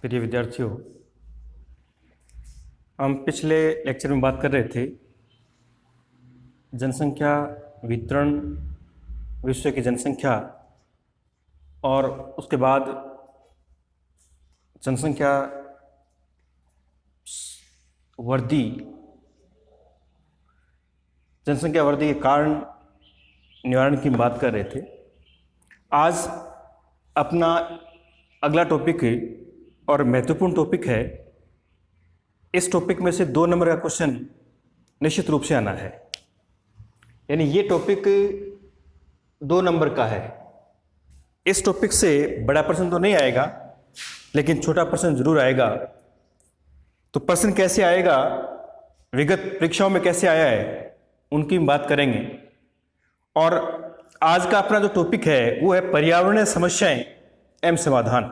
प्रिय विद्यार्थियों, हम पिछले लेक्चर में बात कर रहे थे जनसंख्या वितरण, विश्व की जनसंख्या और उसके बाद जनसंख्या वृद्धि के कारण निवारण की बात कर रहे थे। आज अपना अगला टॉपिक है और महत्वपूर्ण टॉपिक है। इस टॉपिक में से 2 नंबर का क्वेश्चन निश्चित रूप से आना है, यानी ये टॉपिक 2 नंबर का है। इस टॉपिक से बड़ा प्रश्न तो नहीं आएगा, लेकिन छोटा प्रश्न जरूर आएगा। तो प्रश्न कैसे आएगा, विगत परीक्षाओं में कैसे आया है, उनकी बात करेंगे। और आज का अपना जो टॉपिक है वो है पर्यावरणीय समस्याएं एवं समाधान,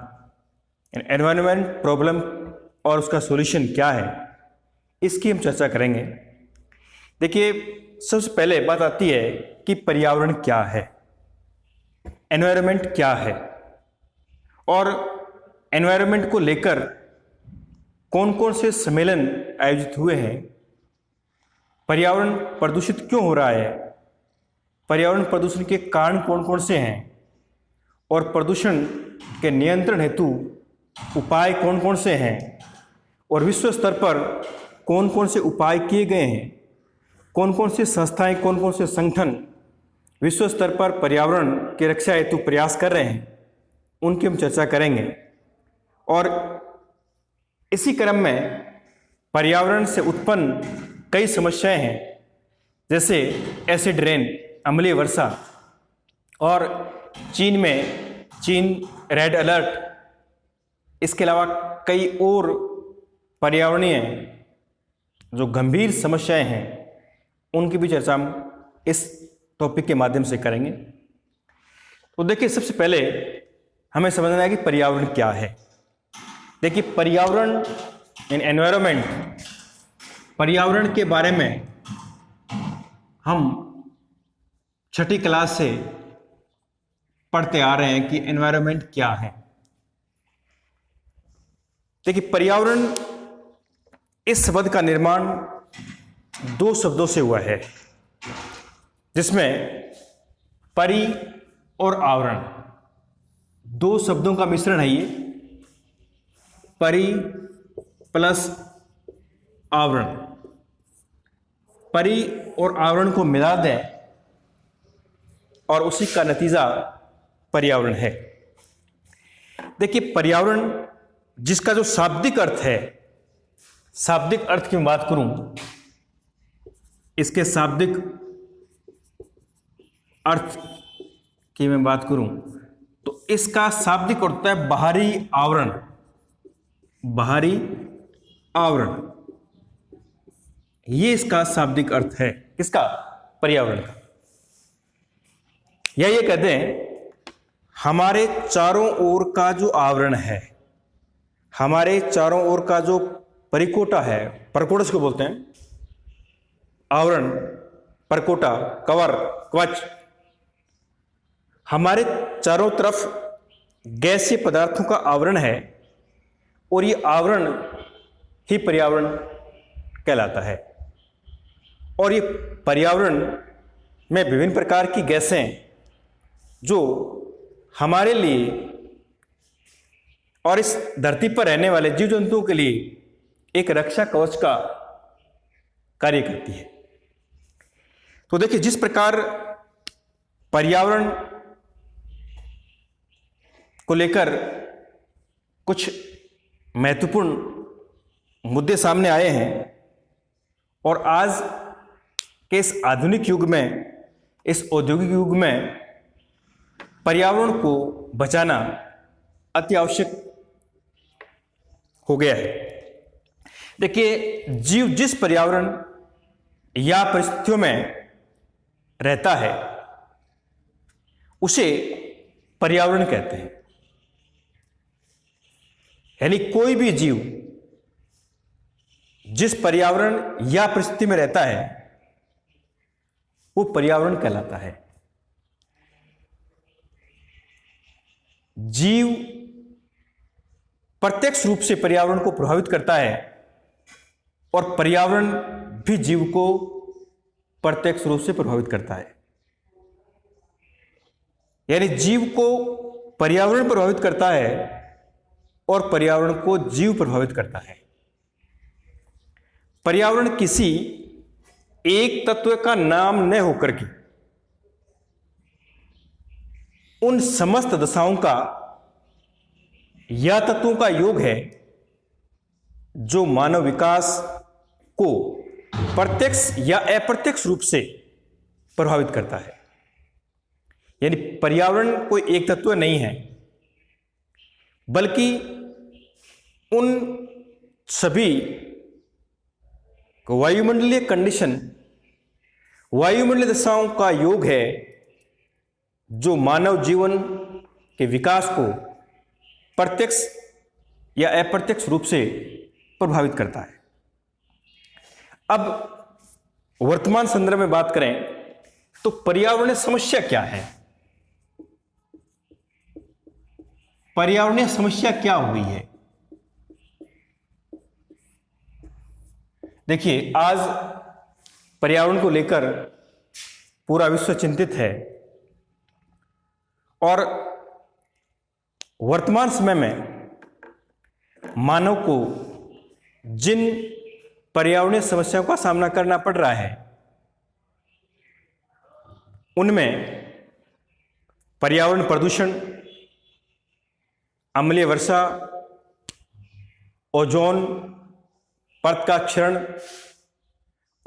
एनवायरनमेंट प्रॉब्लम और उसका सॉल्यूशन क्या है, इसकी हम चर्चा करेंगे। देखिए, सबसे पहले बात आती है कि पर्यावरण क्या है, एनवायरनमेंट क्या है और एनवायरनमेंट को लेकर कौन कौन से सम्मेलन आयोजित हुए हैं, पर्यावरण प्रदूषित क्यों हो रहा है, पर्यावरण प्रदूषण के कारण कौन कौन से हैं और प्रदूषण के नियंत्रण हेतु उपाय कौन कौन से हैं और विश्व स्तर पर कौन कौन से उपाय किए गए हैं, कौन कौन सी संस्थाएं, कौन कौन से संगठन विश्व स्तर पर पर्यावरण की रक्षा हेतु प्रयास कर रहे हैं, उनकी हम चर्चा करेंगे। और इसी क्रम में पर्यावरण से उत्पन्न कई समस्याएं हैं, जैसे एसिड रेन, अम्लीय वर्षा, और चीन रेड अलर्ट, इसके अलावा कई और पर्यावरणीय जो गंभीर समस्याएं हैं उनकी भी चर्चा हम इस टॉपिक के माध्यम से करेंगे। तो देखिए, सबसे पहले हमें समझना है कि पर्यावरण क्या है। देखिए, पर्यावरण इन एनवायरनमेंट, पर्यावरण के बारे में हम 6ठी क्लास से पढ़ते आ रहे हैं कि एनवायरनमेंट क्या है। देखिए, पर्यावरण इस शब्द का निर्माण 2 शब्दों से हुआ है, जिसमें परि और आवरण, 2 शब्दों का मिश्रण है ये, परि प्लस आवरण। परि और आवरण को मिला दें और उसी का नतीजा पर्यावरण है। देखिए, पर्यावरण जिसका जो शाब्दिक अर्थ है, शाब्दिक अर्थ की मैं बात करूं, इसके शाब्दिक अर्थ की मैं बात करूं तो इसका शाब्दिक अर्थ होता है बाहरी आवरण। बाहरी आवरण, ये इसका शाब्दिक अर्थ है, किसका? पर्यावरण का। या ये कहते हैं हमारे चारों ओर का जो आवरण है, हमारे चारों ओर का जो परिकोटा है, परकोटा इसको बोलते हैं, आवरण, परकोटा, कवर, कवच, हमारे चारों तरफ गैसीय पदार्थों का आवरण है और ये आवरण ही पर्यावरण कहलाता है। और ये पर्यावरण में विभिन्न प्रकार की गैसें जो हमारे लिए और इस धरती पर रहने वाले जीव जंतुओं के लिए एक रक्षा कवच का कार्य करती है। तो देखिए, जिस प्रकार पर्यावरण को लेकर कुछ महत्वपूर्ण मुद्दे सामने आए हैं और आज के इस आधुनिक युग में, इस औद्योगिक युग में पर्यावरण को बचाना अति आवश्यक हो गया है। देखिए, जीव जिस पर्यावरण या परिस्थितियों में रहता है उसे पर्यावरण कहते हैं। यानी कोई भी जीव जिस पर्यावरण या परिस्थिति में रहता है वो पर्यावरण कहलाता है। जीव प्रत्यक्ष रूप से पर्यावरण को प्रभावित करता है और पर्यावरण भी जीव को प्रत्यक्ष रूप से प्रभावित करता है। यानी जीव को पर्यावरण प्रभावित करता है और पर्यावरण को जीव प्रभावित करता है। पर्यावरण किसी एक तत्व का नाम न होकर के उन समस्त दशाओं का या तत्वों का योग है जो मानव विकास को प्रत्यक्ष या अप्रत्यक्ष रूप से प्रभावित करता है। यानी पर्यावरण कोई एक तत्व नहीं है, बल्कि उन सभी वायुमंडलीय कंडीशन, वायुमंडलीय दशाओं का योग है जो मानव जीवन के विकास को प्रत्यक्ष या अप्रत्यक्ष रूप से प्रभावित करता है। अब वर्तमान संदर्भ में बात करें तो पर्यावरणीय समस्या क्या है? पर्यावरणीय समस्या क्या हुई है? देखिए, आज पर्यावरण को लेकर पूरा विश्व चिंतित है और वर्तमान समय में मानव को जिन पर्यावरणीय समस्याओं का सामना करना पड़ रहा है उनमें पर्यावरण प्रदूषण, अम्लीय वर्षा, ओजोन परत का क्षरण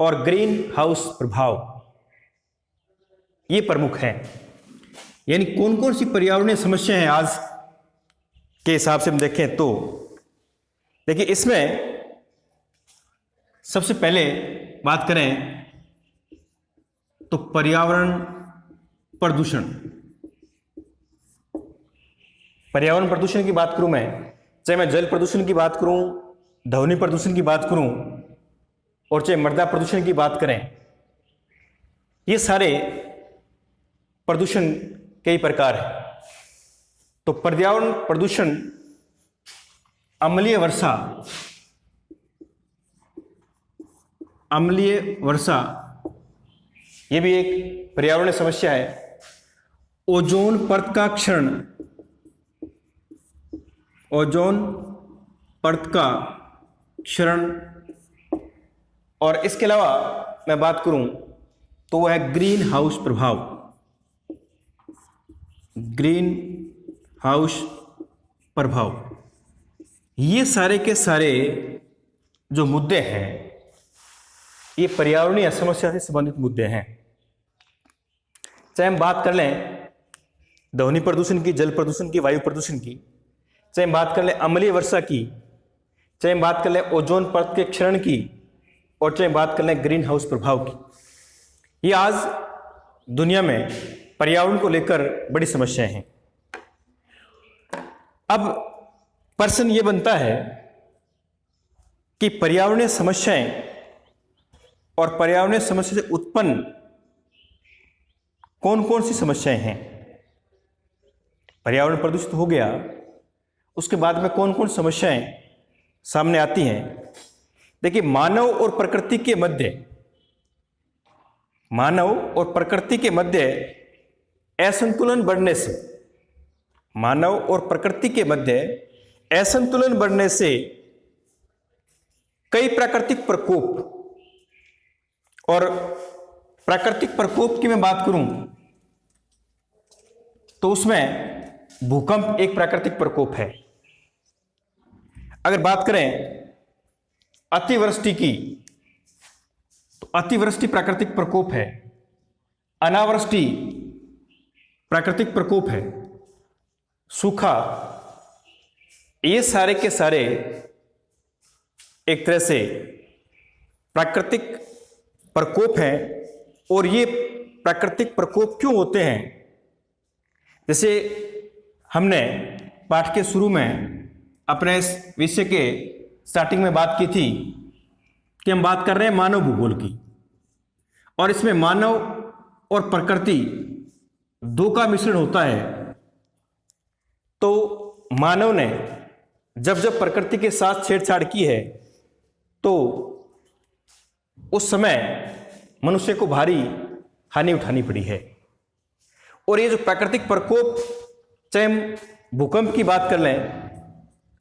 और ग्रीन हाउस प्रभाव, ये प्रमुख हैं। यानी कौन कौन सी पर्यावरणीय समस्याएं हैं आज के हिसाब से हम देखें तो देखिए, इसमें सबसे पहले बात करें तो पर्यावरण प्रदूषण। पर्यावरण प्रदूषण की बात करूं मैं, चाहे मैं जल प्रदूषण की बात करूं, ध्वनि प्रदूषण की बात करूं और चाहे मृदा प्रदूषण की बात करें, ये सारे प्रदूषण कई प्रकार हैं। तो पर्यावरण प्रदूषण, अम्लीय वर्षा, ये भी एक पर्यावरणीय समस्या है। ओजोन परत का क्षरण, ओजोन परत का क्षरण, और इसके अलावा मैं बात करूं तो वह है ग्रीन हाउस प्रभाव। ग्रीन हाउस प्रभाव, ये सारे के सारे जो मुद्दे हैं ये पर्यावरणीय समस्या से संबंधित मुद्दे हैं। चाहे हम बात कर लें ध्वनि प्रदूषण की, जल प्रदूषण की, वायु प्रदूषण की, चाहे हम बात कर लें अम्लीय वर्षा की, चाहे हम बात कर लें ओजोन परत के क्षरण की, और चाहे बात कर लें ग्रीन हाउस प्रभाव की, ये आज दुनिया में पर्यावरण को लेकर बड़ी समस्याएं हैं। अब प्रश्न ये बनता है कि पर्यावरणीय समस्याएं और पर्यावरणीय समस्या से उत्पन्न कौन कौन सी समस्याएं हैं? पर्यावरण प्रदूषित हो गया, उसके बाद में कौन कौन समस्याएं सामने आती हैं? देखिए, मानव और प्रकृति के मध्य असंतुलन बढ़ने से, मानव और प्रकृति के मध्य असंतुलन बढ़ने से कई प्राकृतिक प्रकोप, और प्राकृतिक प्रकोप की मैं बात करूं तो उसमें भूकंप एक प्राकृतिक प्रकोप है। अगर बात करें अतिवृष्टि की तो अतिवृष्टि प्राकृतिक प्रकोप है, अनावृष्टि प्राकृतिक प्रकोप है, सूखा, ये सारे के सारे एक तरह से प्राकृतिक प्रकोप हैं। और ये प्राकृतिक प्रकोप क्यों होते हैं? जैसे हमने पाठ के शुरू में अपने इस विषय के स्टार्टिंग में बात की थी कि हम बात कर रहे हैं मानव भूगोल की, और इसमें मानव और प्रकृति दो का मिश्रण होता है। तो मानव ने जब जब प्रकृति के साथ छेड़छाड़ की है तो उस समय मनुष्य को भारी हानि उठानी पड़ी है। और ये जो प्राकृतिक प्रकोप, चाहे हम भूकंप की बात कर लें,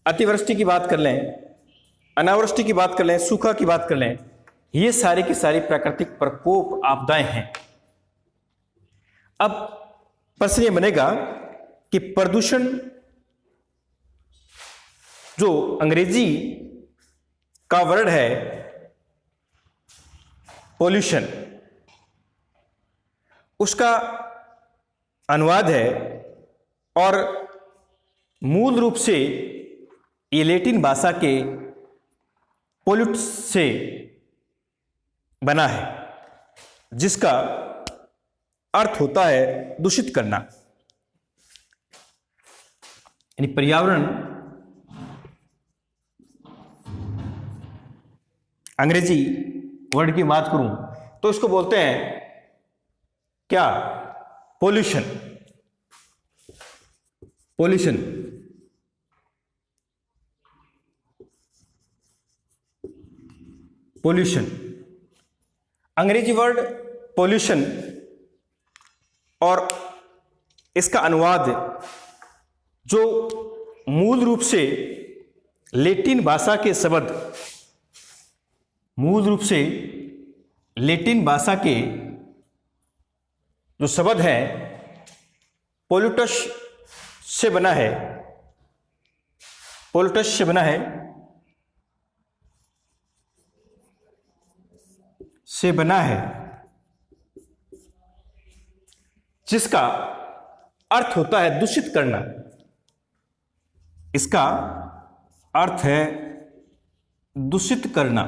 अतिवृष्टि की बात कर लें, अनावृष्टि की बात कर लें, सूखा की बात कर लें, ये सारी की सारी प्राकृतिक प्रकोप, आपदाएं हैं। अब प्रश्न ये बनेगा कि प्रदूषण, जो अंग्रेजी का वर्ड है पॉल्यूशन, उसका अनुवाद है, और मूल रूप से ये लैटिन भाषा के पोल्यूट से बना है, जिसका अर्थ होता है दूषित करना। यानी पर्यावरण, अंग्रेजी वर्ड की बात करूं तो इसको बोलते हैं क्या? पोल्यूशन। पोल्यूशन पोल्यूशन अंग्रेजी वर्ड पोल्यूशन, और इसका अनुवाद जो मूल रूप से लैटिन भाषा के शब्द, मूल रूप से लैटिन भाषा के जो शब्द है पोल्यूटस से बना है, पोल्यूटस से बना है, से बना है, जिसका अर्थ होता है दूषित करना। इसका अर्थ है दूषित करना।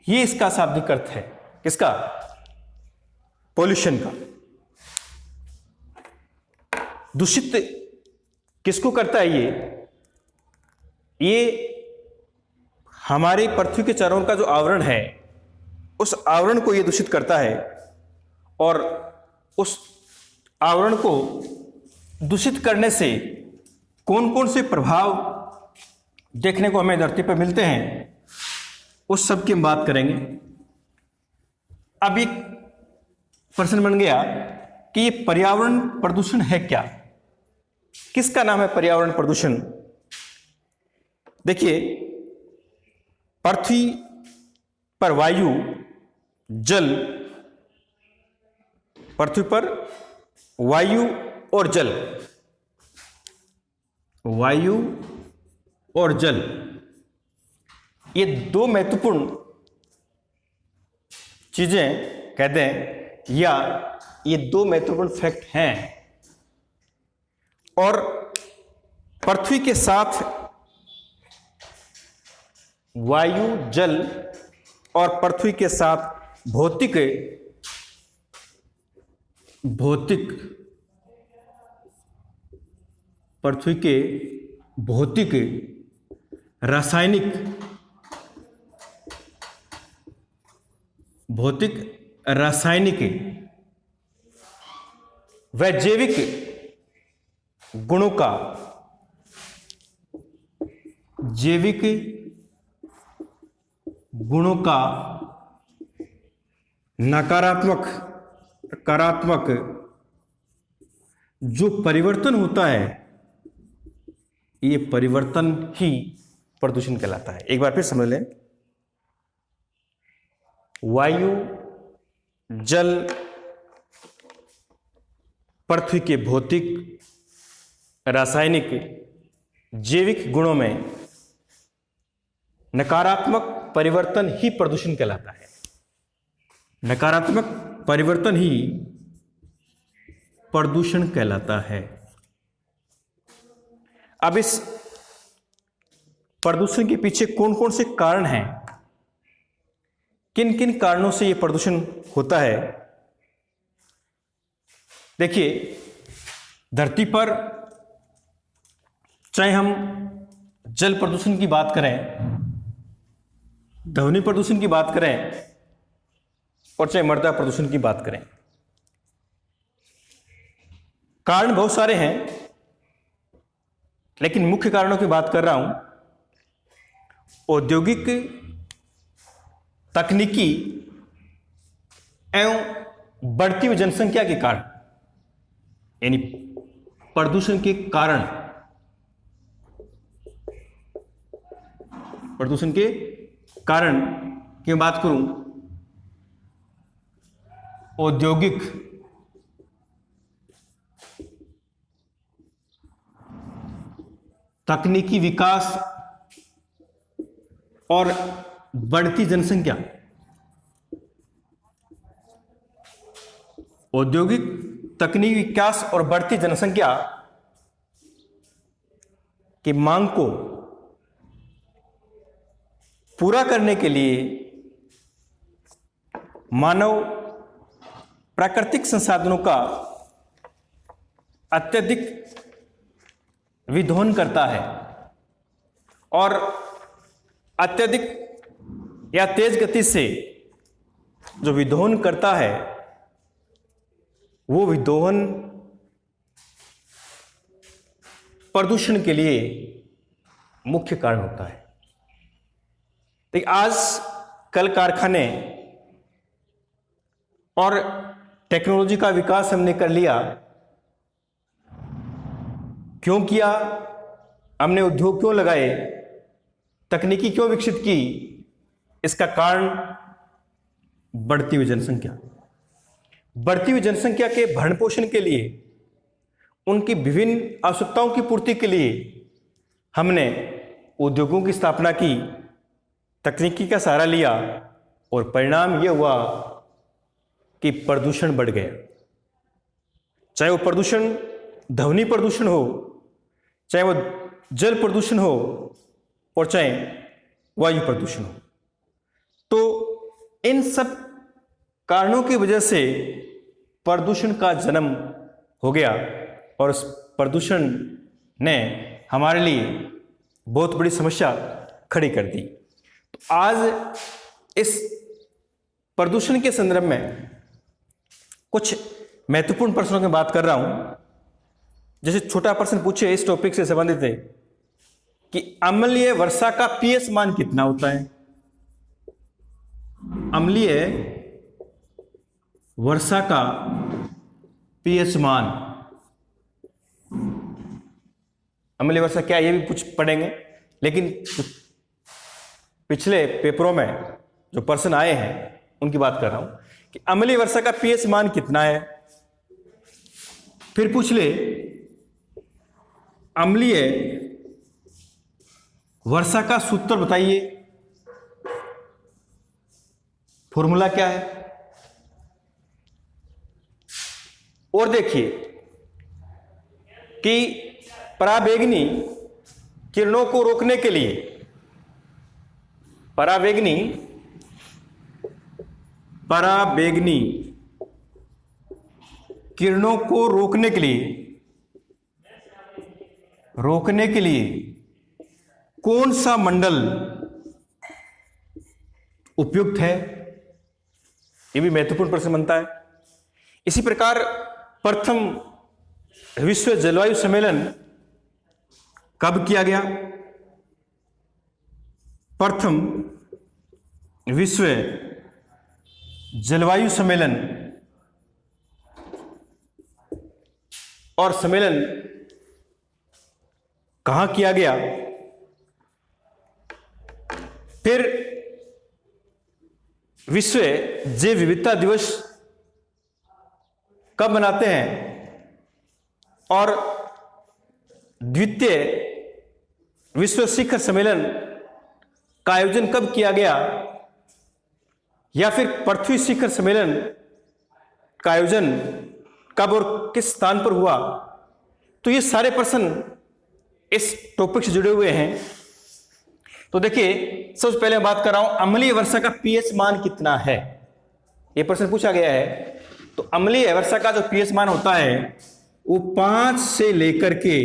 ये इसका शाब्दिक अर्थ है। किसका? पोल्यूशन का। दूषित किसको करता है? ये हमारी पृथ्वी के चारों ओर का जो आवरण है, उस आवरण को ये दूषित करता है, और उस आवरण को दूषित करने से कौन कौन से प्रभाव देखने को हमें धरती पर मिलते हैं, उस सब की हम बात करेंगे। अब एक प्रश्न बन गया कि ये पर्यावरण प्रदूषण है क्या? किसका नाम है पर्यावरण प्रदूषण? देखिए, पृथ्वी पर वायु, जल, पृथ्वी पर वायु और जल, वायु और जल, ये दो महत्वपूर्ण चीजें कहते हैं, या ये दो महत्वपूर्ण फैक्ट हैं। और पृथ्वी के साथ वायु, जल और पृथ्वी के साथ भौतिक पृथ्वी के भौतिक, रासायनिक, व जैविक गुणों का, नकारात्मक, सकारात्मक जो परिवर्तन होता है, ये परिवर्तन ही प्रदूषण कहलाता है। एक बार फिर समझ लें, वायु, जल, पृथ्वी के भौतिक, रासायनिक, जैविक गुणों में नकारात्मक परिवर्तन ही प्रदूषण कहलाता है। नकारात्मक परिवर्तन ही प्रदूषण कहलाता है। अब इस प्रदूषण के पीछे कौन कौन से कारण हैं, किन किन कारणों से यह प्रदूषण होता है? देखिए, धरती पर चाहे हम जल प्रदूषण की बात करें, ध्वनि प्रदूषण की बात करें, और चाहे मृदा प्रदूषण की बात करें, कारण बहुत सारे हैं। लेकिन मुख्य कारणों की बात कर रहा हूं औद्योगिक, तकनीकी एवं बढ़ती हुई जनसंख्या के कारण, यानी प्रदूषण के कारण, प्रदूषण के कारण की मैं बात करूं, औद्योगिक, तकनीकी विकास और बढ़ती जनसंख्या, औद्योगिक, तकनीकी विकास और बढ़ती जनसंख्या की मांग को पूरा करने के लिए मानव प्राकृतिक संसाधनों का अत्यधिक विदोहन करता है और अत्यधिक या तेज गति से जो विदोहन करता है वो विदोहन प्रदूषण के लिए मुख्य कारण होता है। देखिए, आज कल कारखाने और टेक्नोलॉजी का विकास हमने कर लिया। क्यों किया? हमने उद्योग क्यों लगाए? तकनीकी क्यों विकसित की? इसका कारण बढ़ती हुई जनसंख्या। बढ़ती हुई जनसंख्या के भरण पोषण के लिए, उनकी विभिन्न आवश्यकताओं की पूर्ति के लिए हमने उद्योगों की स्थापना की, तकनीकी का सहारा लिया और परिणाम यह हुआ कि प्रदूषण बढ़ गया। चाहे वो प्रदूषण ध्वनि प्रदूषण हो, चाहे वो जल प्रदूषण हो और चाहे वायु प्रदूषण हो। तो इन सब कारणों की वजह से प्रदूषण का जन्म हो गया और उस प्रदूषण ने हमारे लिए बहुत बड़ी समस्या खड़ी कर दी। तो आज इस प्रदूषण के संदर्भ में कुछ महत्वपूर्ण प्रश्नों की बात कर रहा हूं। जैसे छोटा प्रश्न पूछे इस टॉपिक से संबंधित है कि अम्लीय वर्षा का पीएच मान कितना होता है? अम्लीय वर्षा का पीएच मान, अम्लीय वर्षा क्या है ये भी कुछ पढ़ेंगे, लेकिन पिछले पेपरों में जो प्रश्न आए हैं उनकी बात कर रहा हूं कि अम्लीय वर्षा का पीएच मान कितना है। फिर पूछ ले अम्लीय वर्षा का सूत्र बताइए, फॉर्मूला क्या है। और देखिए कि पराबैंगनी किरणों को रोकने के लिए, पराबैंगनी किरणों को रोकने के लिए कौन सा मंडल उपयुक्त है? यह भी महत्वपूर्ण प्रश्न बनता है। इसी प्रकार प्रथम विश्व जलवायु सम्मेलन कब किया गया? प्रथम विश्व जलवायु सम्मेलन और सम्मेलन कहां किया गया? फिर विश्व जैव विविधता दिवस कब मनाते हैं? और द्वितीय विश्व शिखर सम्मेलन का आयोजन कब किया गया? या फिर पृथ्वी शिखर सम्मेलन का आयोजन कब और किस स्थान पर हुआ? तो ये सारे प्रश्न इस टॉपिक से जुड़े हुए हैं। तो देखिए, सबसे पहले बात कर रहा हूं अम्लीय वर्षा का पीएच मान कितना है। यह प्रश्न पूछा गया है। तो अम्लीय वर्षा का जो पीएच मान होता है वो 5 से लेकर के,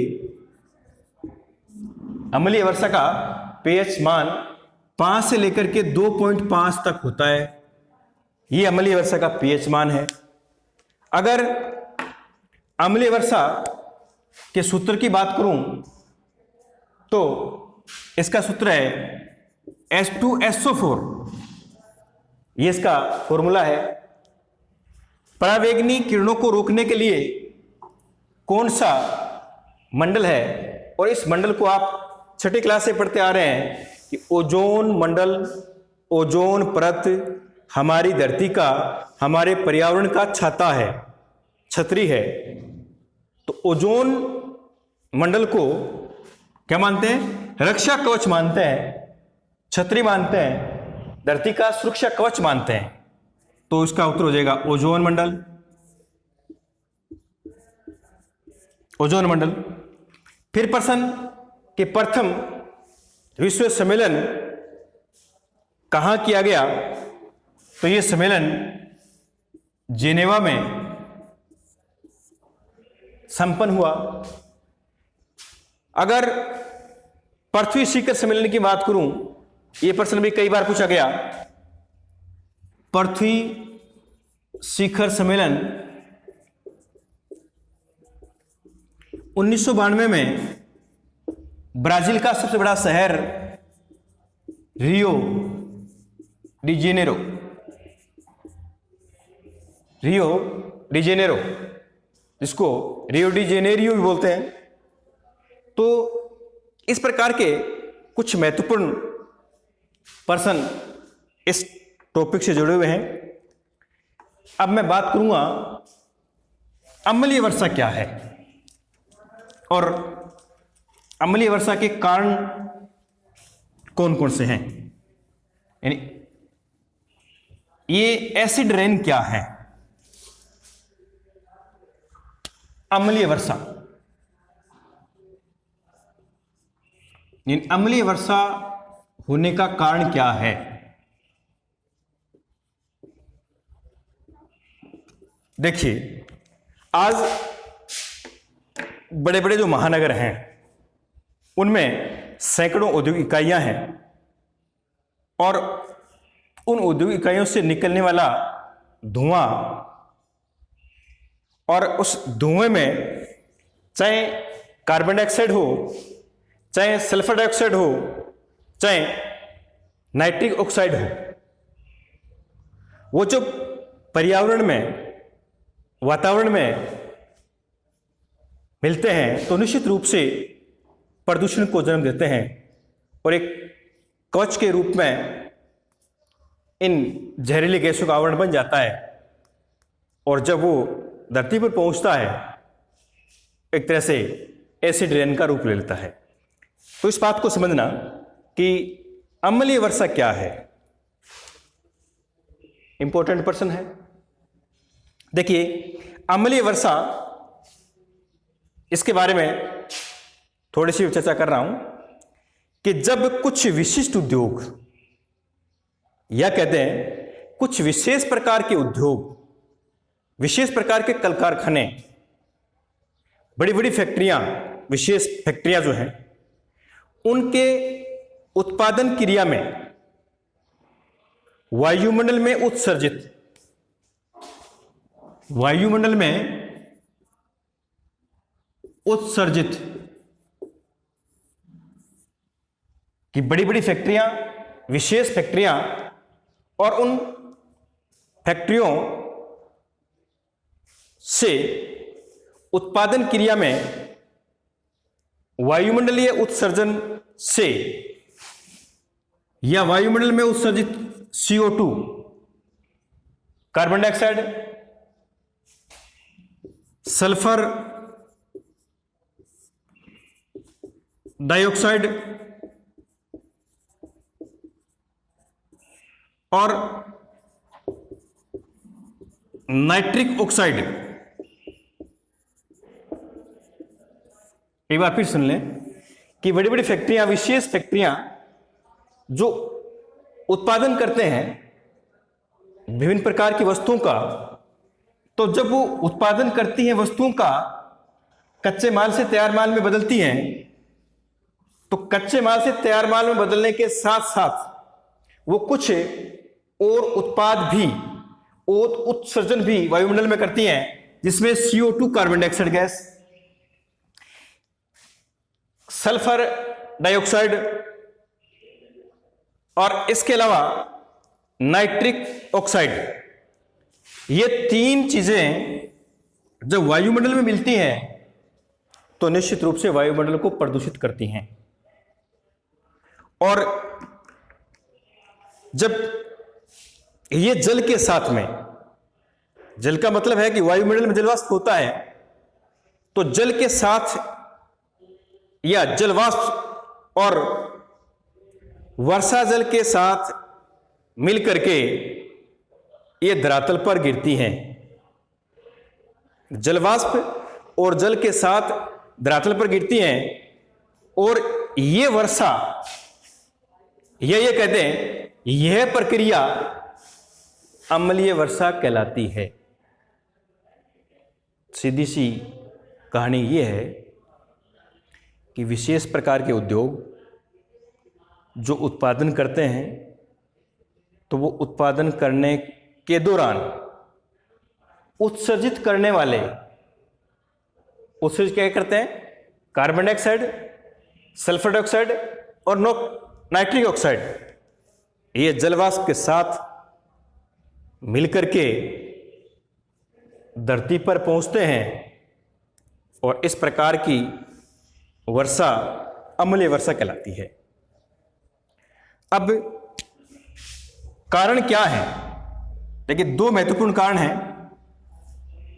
अम्लीय वर्षा का पीएच मान 5 से लेकर के 2.5 तक होता है। यह अम्लीय वर्षा का पीएच मान है। अगर अम्लीय वर्षा के सूत्र की बात करूं तो इसका सूत्र है H2SO4, ये इसका फॉर्मूला है। परावैंगनी किरणों को रोकने के लिए कौन सा मंडल है, और इस मंडल को आप छठी क्लास से पढ़ते आ रहे हैं कि ओजोन मंडल, ओजोन परत हमारी धरती का, हमारे पर्यावरण का छाता है, छतरी है। तो ओजोन मंडल को क्या मानते हैं? रक्षा कवच मानते हैं, छतरी मानते हैं, धरती का सुरक्षा कवच मानते हैं। तो इसका उत्तर हो जाएगा ओजोन मंडल। ओजोन मंडल। फिर प्रश्न कि प्रथम विश्व सम्मेलन कहां किया गया? तो यह सम्मेलन जेनेवा में संपन्न हुआ। अगर पृथ्वी शिखर सम्मेलन की बात करूं, यह प्रश्न भी कई बार पूछा गया। पृथ्वी शिखर सम्मेलन 1992 में ब्राजील का सबसे बड़ा शहर रियो डी जेनेरो, जिसको रियो डी जेनेरियो भी बोलते हैं। तो इस प्रकार के कुछ महत्वपूर्ण प्रश्न इस टॉपिक से जुड़े हुए हैं। अब मैं बात करूंगा अम्लीय वर्षा क्या है और अम्लीय वर्षा के कारण कौन कौन से हैं, यानी ये एसिड रेन क्या है। अम्लीय वर्षा, अम्लीय वर्षा होने का कारण क्या है? देखिए, आज बड़े बड़े जो महानगर हैं उनमें सैकड़ों औद्योगिक इकाइयां हैं, और उन औद्योगिक इकाइयों से निकलने वाला धुआं, और उस धुएं में चाहे कार्बन डाइऑक्साइड हो, चाहे सल्फर डाइऑक्साइड हो, चाहे नाइट्रिक ऑक्साइड हो, वो जो पर्यावरण में, वातावरण में मिलते हैं तो निश्चित रूप से प्रदूषण को जन्म देते हैं, और एक कवच के रूप में इन जहरीली गैसों का आवरण बन जाता है, और जब वो धरती पर पहुंचता है एक तरह से एसिड रेन का रूप ले लेता है। तो इस बात को समझना कि अम्लीय वर्षा क्या है, इंपॉर्टेंट प्रश्न है। देखिए, अम्लीय वर्षा, इसके बारे में थोड़ी सी चर्चा कर रहा हूं कि जब कुछ विशिष्ट उद्योग, या कहते हैं कुछ विशेष प्रकार के उद्योग, विशेष प्रकार के कल कारखाने, बड़ी बड़ी फैक्ट्रियां, विशेष फैक्ट्रियां जो हैं, उनके उत्पादन क्रिया में वायुमंडल में उत्सर्जित कि बड़ी बड़ी फैक्ट्रियां, विशेष फैक्ट्रियां, और उन फैक्ट्रियों से उत्पादन क्रिया में वायुमंडलीय उत्सर्जन से, या वायुमंडल में उत्सर्जित CO2, carbon dioxide, sulphur dioxide और नाइट्रिक ऑक्साइड, एक बार फिर सुन लें कि बड़ी बड़ी फैक्ट्रियां, विशेष फैक्ट्रियां जो उत्पादन करते हैं विभिन्न प्रकार की वस्तुओं का, तो जब वो उत्पादन करती हैं वस्तुओं का, कच्चे माल से तैयार माल में बदलती हैं, तो कच्चे माल से तैयार माल में बदलने के साथ साथ वो कुछ और उत्पाद भी, और उत्सर्जन भी वायुमंडल में करती हैं, जिसमें CO2 carbon dioxide gas, sulphur dioxide और इसके अलावा नाइट्रिक ऑक्साइड, ये तीन चीजें जब वायुमंडल में मिलती हैं तो निश्चित रूप से वायुमंडल को प्रदूषित करती हैं। और जब ये जल के साथ में, जल का मतलब है कि वायुमंडल में जलवाष्प होता है, तो जल के साथ या जलवाष्प और वर्षा जल के साथ मिलकर के ये धरातल पर गिरती हैं। जलवाष्प और जल के साथ धरातल पर गिरती हैं और ये वर्षा, ये कहते हैं, यह प्रक्रिया अम्लीय वर्षा कहलाती है। सीधी सी कहानी यह है कि विशेष प्रकार के उद्योग जो उत्पादन करते हैं, तो वो उत्पादन करने के दौरान उत्सर्जित करने वाले, उत्सर्जित क्या करते हैं? कार्बन डाइऑक्साइड, सल्फर डाइऑक्साइड और नाइट्रिक ऑक्साइड, ये जलवाष्प के साथ मिलकर के धरती पर पहुंचते हैं और इस प्रकार की वर्षा अम्लीय वर्षा कहलाती है। अब कारण क्या है? देखिए, दो महत्वपूर्ण कारण हैं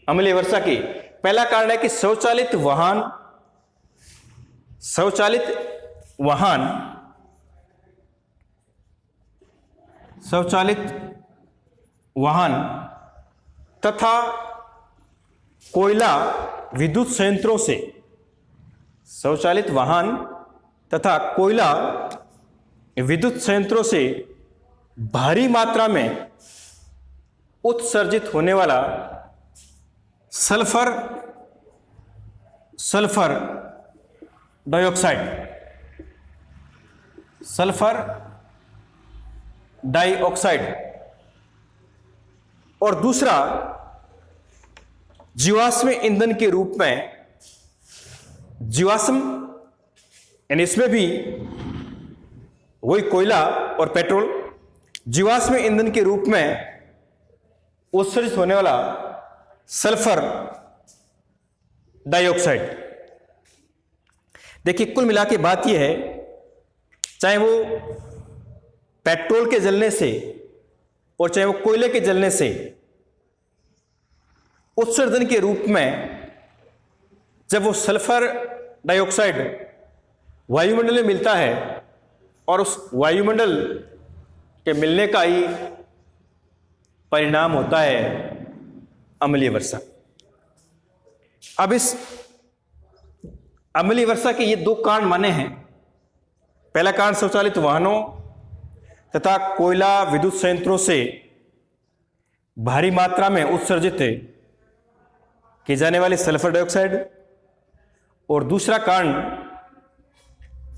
अम्लीय वर्षा के। पहला कारण है कि स्वचालित वाहन तथा कोयला विद्युत संयंत्रों से, स्वचालित वाहन तथा कोयला विद्युत संयंत्रों से भारी मात्रा में उत्सर्जित होने वाला सल्फर डाइऑक्साइड और दूसरा जीवाश्म ईंधन के रूप में, जीवाश्म यानी इसमें भी वही कोयला और पेट्रोल, जीवाश्म ईंधन के रूप में उत्सर्जित होने वाला सल्फर डाइऑक्साइड। देखिए, कुल मिला के बात यह है, चाहे वो पेट्रोल के जलने से और चाहे वो कोयले के जलने से उत्सर्जन के रूप में जब वो सल्फर डाइऑक्साइड वायुमंडल में मिलता है और उस वायुमंडल के मिलने का ही परिणाम होता है अम्लीय वर्षा। अब इस अम्लीय वर्षा के ये दो कारण माने हैं। पहला कारण स्वचालित वाहनों तथा कोयला विद्युत संयंत्रों से भारी मात्रा में उत्सर्जित किए जाने वाले सल्फर डाइऑक्साइड और दूसरा कारण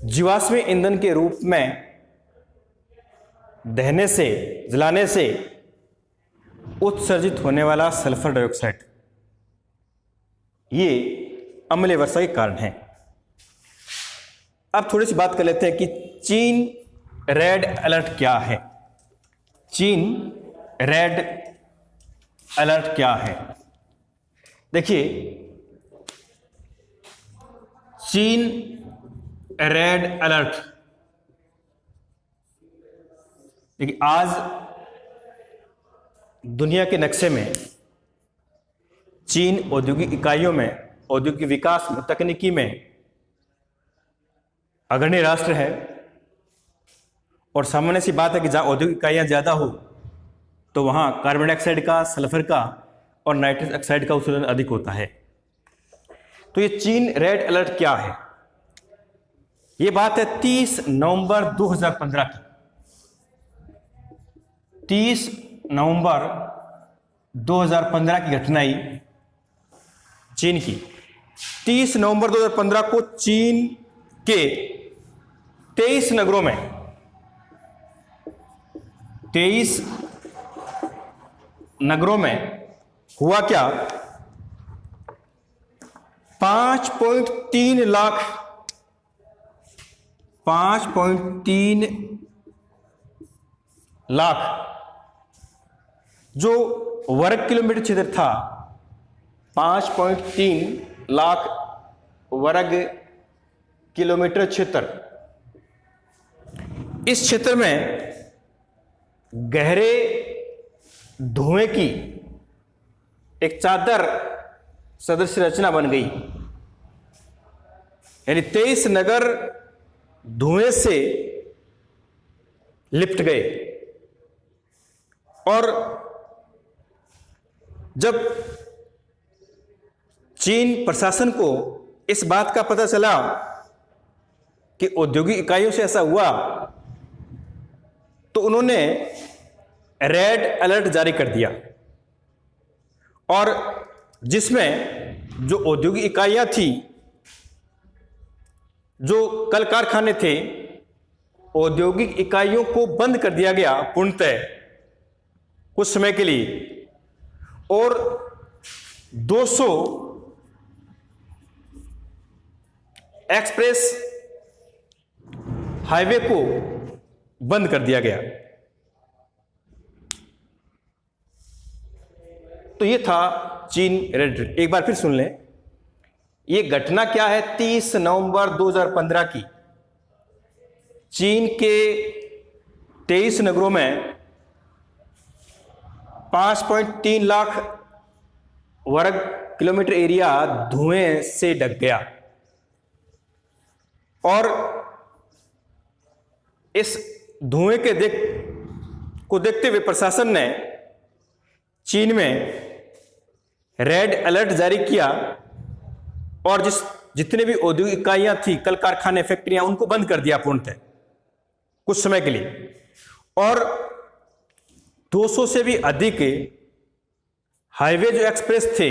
जीवाश्म ईंधन के रूप में दहने से, जलाने से उत्सर्जित होने वाला सल्फर डाइऑक्साइड, ये अम्लीय वर्षा के कारण है। अब थोड़ी सी बात कर लेते हैं कि चीन रेड अलर्ट क्या है। चीन रेड अलर्ट क्या है? देखिए, चीन रेड अलर्ट, देखिए आज दुनिया के नक्शे में चीन औद्योगिक इकाइयों में, औद्योगिक विकास में, तकनीकी में अग्रणी राष्ट्र है। और सामान्य सी बात है कि जहां औद्योगिक इकाइयां ज्यादा हो तो वहां कार्बन डाइऑक्साइड का, सल्फर का और नाइट्रस ऑक्साइड का उत्सर्जन अधिक होता है। तो ये चीन रेड अलर्ट क्या है? ये बात है 30 नवंबर 2015 की। 30 नवंबर 2015 की घटना ही चीन की। 30 नवंबर 2015 को चीन के 23 नगरों में, 23 नगरों में हुआ क्या? 5.3 लाख 5.3 लाख जो वर्ग किलोमीटर क्षेत्र था, 5.3 लाख वर्ग किलोमीटर क्षेत्र, इस क्षेत्र में गहरे धुएं की एक चादर सदृश रचना बन गई। यानी 23 नगर धुएं से लिपट गए। और जब चीन प्रशासन को इस बात का पता चला कि औद्योगिक इकाइयों से ऐसा हुआ, तो उन्होंने रेड अलर्ट जारी कर दिया, और जिसमें जो औद्योगिक इकाइयां थी, जो कल कारखाने थे, औद्योगिक इकाइयों को बंद कर दिया गया पूर्णतः कुछ समय के लिए, और 200 एक्सप्रेस हाईवे को बंद कर दिया गया। तो ये था चीन रेड अलर्ट। एक बार फिर सुन लें, ये घटना क्या है? 30 नवंबर 2015 की चीन के 23 नगरों में 5.3 लाख वर्ग किलोमीटर एरिया धुएं से ढक गया। और इस धुएं के देखते हुए प्रशासन ने चीन में रेड अलर्ट जारी किया, और जितने भी औद्योगिक इकाइयां थी, कल कारखाने, फैक्ट्रियां, उनको बंद कर दिया पूर्णतः कुछ समय के लिए। और 200 से भी अधिक हाईवे जो एक्सप्रेस थे,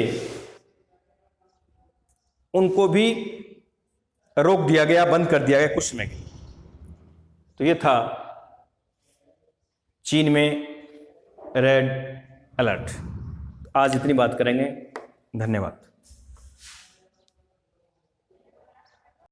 उनको भी रोक दिया गया, बंद कर दिया गया कुछ समय के लिए। तो ये था चीन में रेड अलर्ट। आज इतनी बात करेंगे। धन्यवाद।